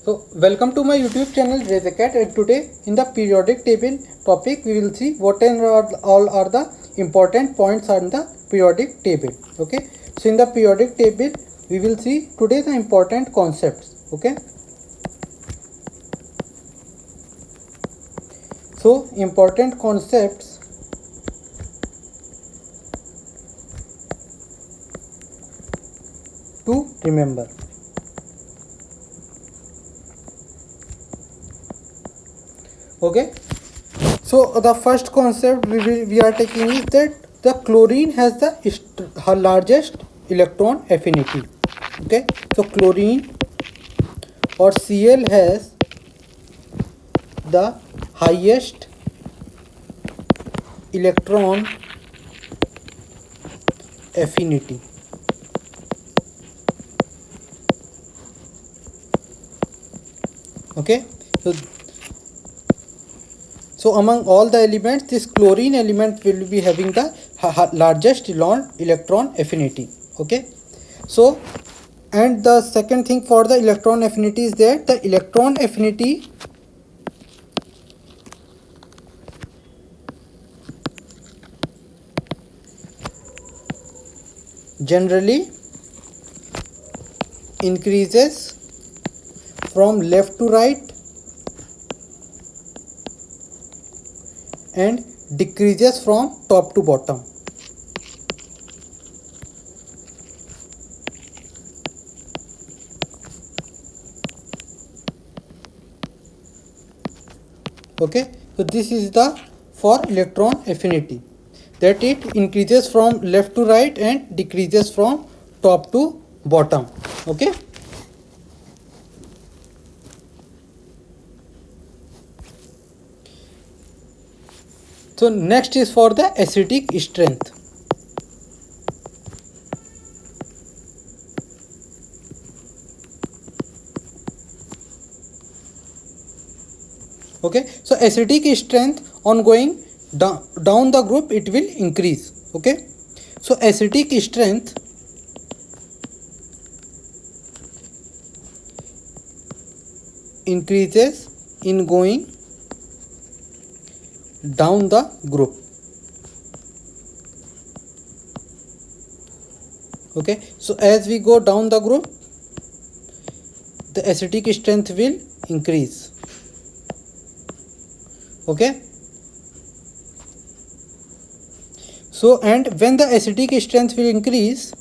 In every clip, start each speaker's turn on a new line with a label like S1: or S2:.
S1: So welcome to my YouTube channel Rezacat, and today in the periodic table topic we will see what all are the important points on the periodic table. Okay, so in the periodic table we will see today the important concepts. Okay, so important concepts to remember. Okay, so the first concept we are taking is that the chlorine has the largest electron affinity. Okay, so chlorine or Cl has the highest electron affinity. Okay, so among all the elements, this chlorine element will be having the largest electron affinity. Okay, so and the second thing for the electron affinity is that the electron affinity generally increases from left to right and decreases from top to bottom. Okay, so this is the for electron affinity, that it increases from left to right and decreases from top to bottom. Okay, so next is for the acidic strength. Okay, so acidic strength on going down the group it will increase. Okay, so acidic strength increases in going down the group. Okay, so as we go down the group, the acidic strength will increase. Okay, so and when the acidic strength will increase,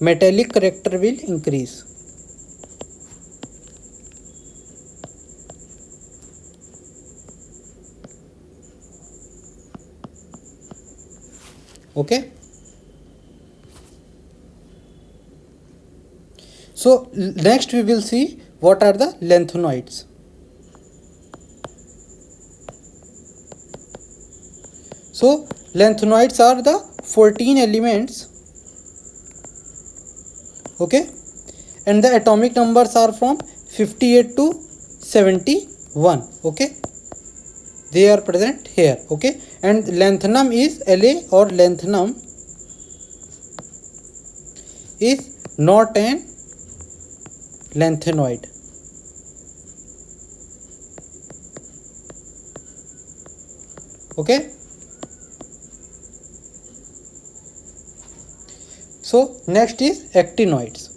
S1: metallic character will increase. Okay, so next we will see what are the lanthanoids. So lanthanoids are the 14 elements. Okay, and the atomic numbers are from 58 to 71. Okay, they are present here. Okay, and lanthanum is La or lanthanum is not an lanthanoid. Okay, so next is actinoids.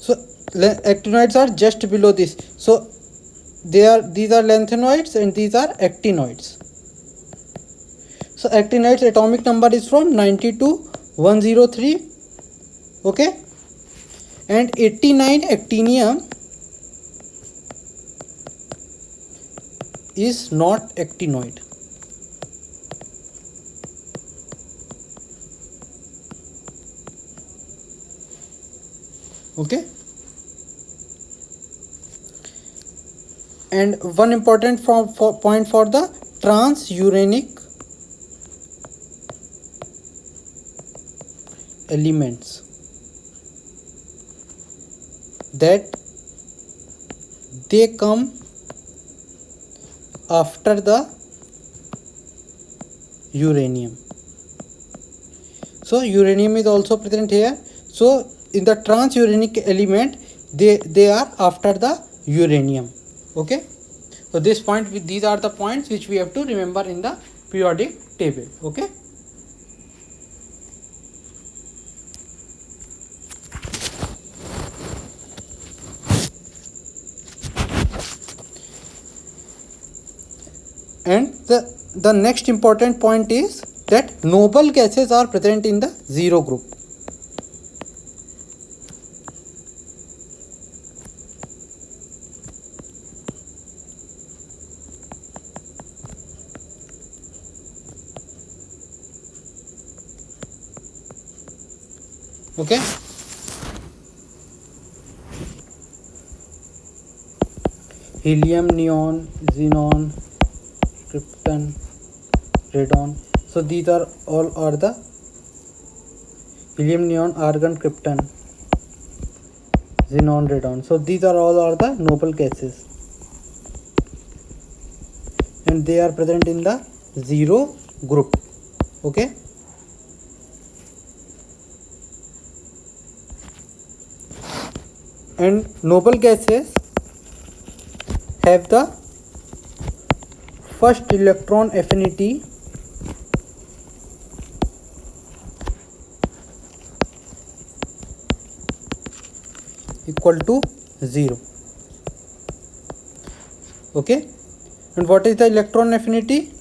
S1: So actinoids are just below this. So these are lanthanoids and these are actinoids. So actinoids atomic number is from 90 to 103. Okay, and 89 actinium is not actinoid. Okay, and one important point for the transuranic elements, that they come after the uranium. So uranium is also present here. So in the transuranic element, they are after the uranium. Okay. So these are the points which we have to remember in the periodic table. Okay. And the next important point is that noble gases are present in the zero group. Okay. Helium, neon, xenon, krypton, radon. So these are the helium, neon, argon, krypton, xenon, radon. So these are the noble gases, and they are present in the zero group. Okay. And noble gases have the first electron affinity equal to 0. Okay. And what is the electron affinity?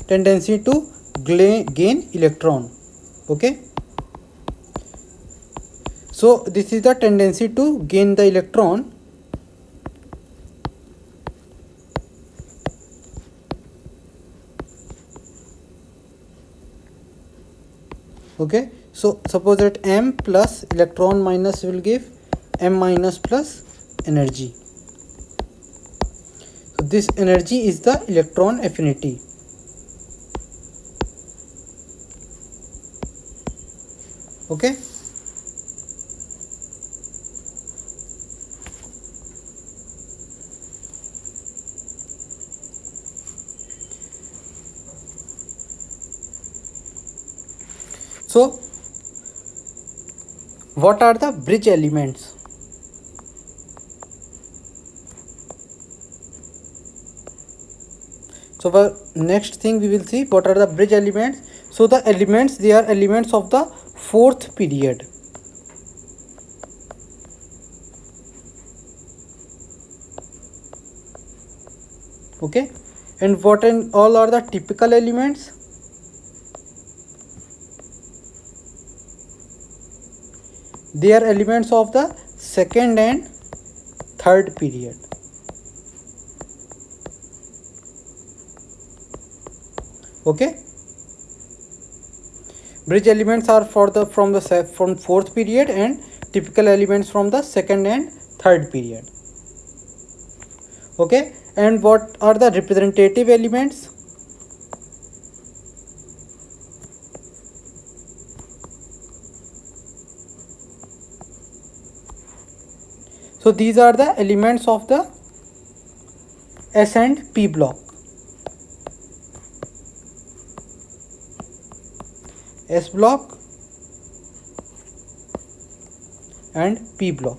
S1: Tendency to gain electron. Okay. So this is the tendency to gain the electron. Okay. So suppose that m plus electron minus will give m minus plus energy. So this energy is the electron affinity. Okay. So what are the bridge elements? So the next thing we will see what are the bridge elements. So the elements, they are elements of the fourth period. Okay. And what and all are the typical elements? They are elements of the second and third period. Okay. Bridge elements are from fourth period, and typical elements from the second and third period. Okay. And what are the representative elements? So these are the elements of the S and P block. S block and P block.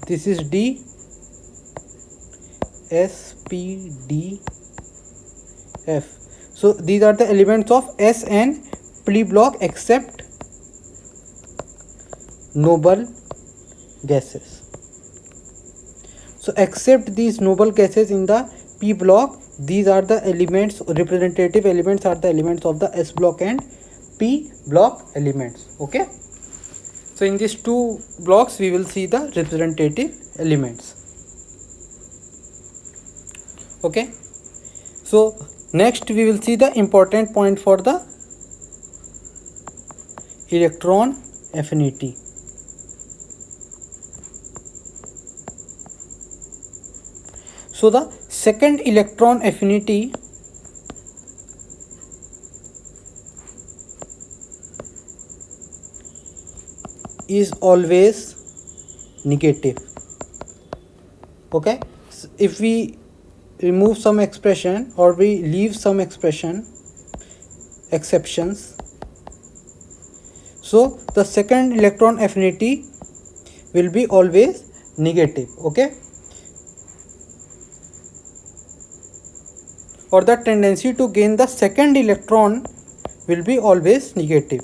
S1: This is D, S, P, D, F. So these are the elements of S and P block except noble gases. So except these noble gases in the P block, these are the elements, representative elements are the elements of the S block and P block elements. Okay. So in these two blocks we will see the representative elements. Okay. So next we will see the important point for the electron affinity. So the second electron affinity is always negative. Okay. So if we remove some expression or we leave some exceptions, so the second electron affinity will be always negative, okay, or the tendency to gain the second electron will be always negative.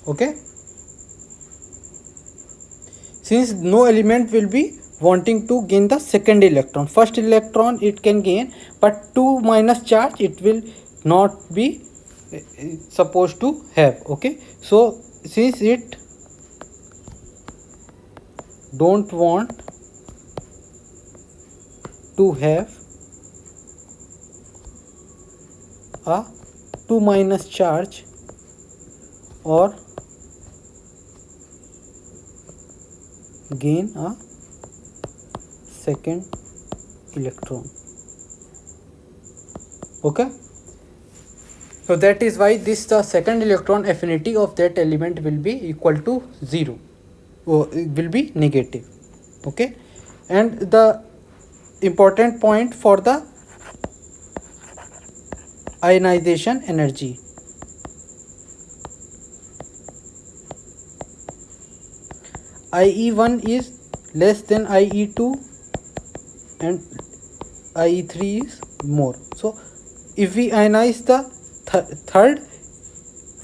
S1: Okay, since no element will be wanting to gain the second electron, first electron it can gain, but 2 minus charge it will not be supposed to have. Okay, so since it don't want to have a 2 minus charge or gain a second electron. Okay, so that is why this the second electron affinity of that element will be equal to 0, or it will be negative. Okay, and the important point for the ionization energy, IE1 is less than IE2 and IE3 is more. So if we ionize the third,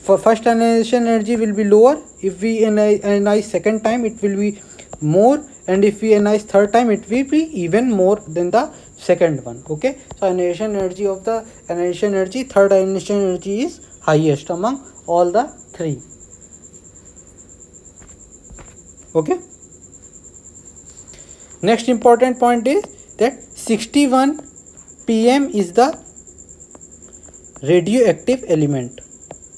S1: for first ionization energy will be lower, if we ionize second time it will be more, and if we ionize third time it will be even more than the second one. Okay, so ionization energy of the ionization energy, third ionization energy is highest among all the three. Okay, next important point is that 61 pm is the radioactive element.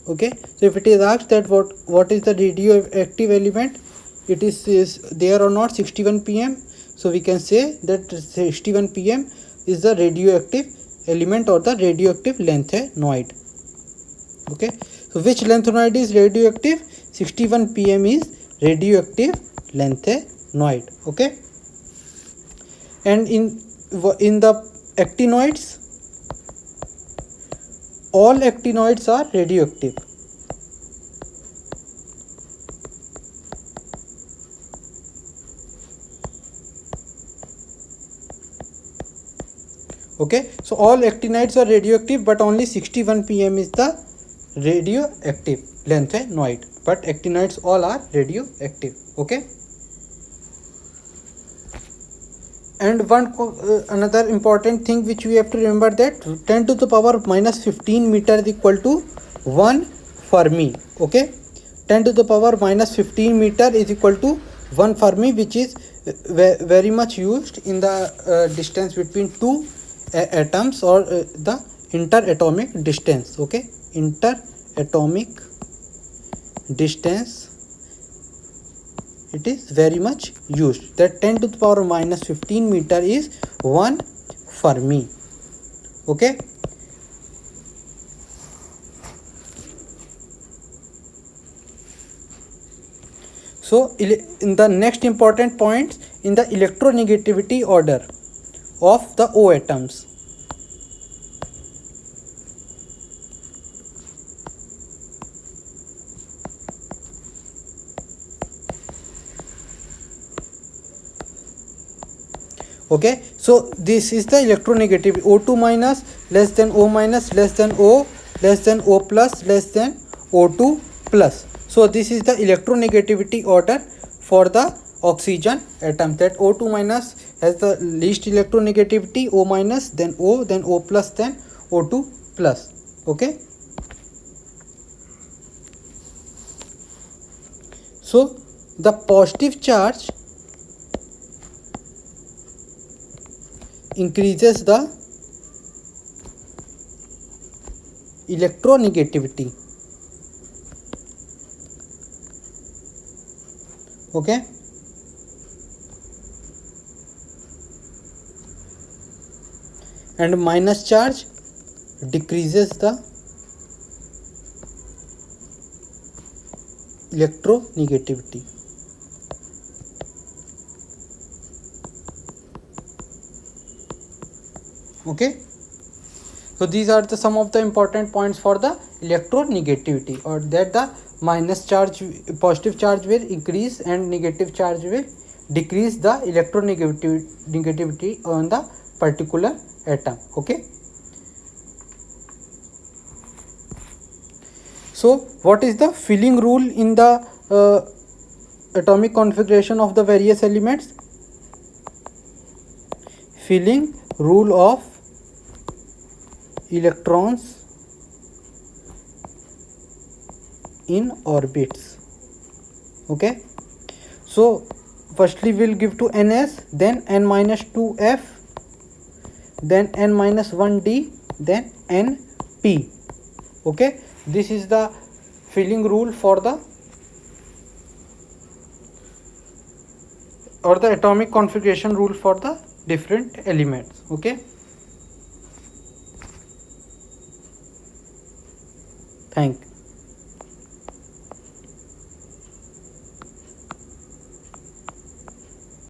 S1: Okay, so if it is asked that what is the radioactive element, it is there or not 61 pm, so we can say that 61 pm is the radioactive element or the radioactive lanthanoid. Okay, so which lanthanoid is radioactive? 61 pm is radioactive lanthanoid. Okay, and in the actinoids, all actinoids are radioactive. Okay, so all actinoids are radioactive, but only 61 pm is the radioactive lanthanoid, but actinoids all are radioactive. Okay, and another important thing which we have to remember, that 10 to the power minus 15 meter is equal to 1 Fermi. Okay, 10 to the power minus 15 meter is equal to 1 Fermi, which is very much used in the distance between two atoms, or the interatomic distance. Okay, interatomic distance, it is very much used, that 10 to the power minus 15 meter is 1 Fermi. Okay, so in the next important points, in the electronegativity order of the O atoms. Okay, so this is the electronegativity: O2 minus less than O minus less than O less than O plus less than O2 plus. So this is the electronegativity order for the oxygen atom, that O2 minus has the least electronegativity, O minus, then O plus, then O2 plus. Okay, so the positive charge increases the electronegativity. Okay, and minus charge decreases the electronegativity. Okay, so these are the some of the important points for the electronegativity, or that the minus charge, positive charge will increase and negative charge will decrease the electronegativity on the particular atom. Okay, so what is the filling rule in the atomic configuration of the various elements? Filling rule of electrons in orbits. Okay, so firstly we'll give to ns, then n minus 2f, then n minus 1d, then np. Okay, this is the filling rule for the or the atomic configuration rule for the different elements. Okay, thank you.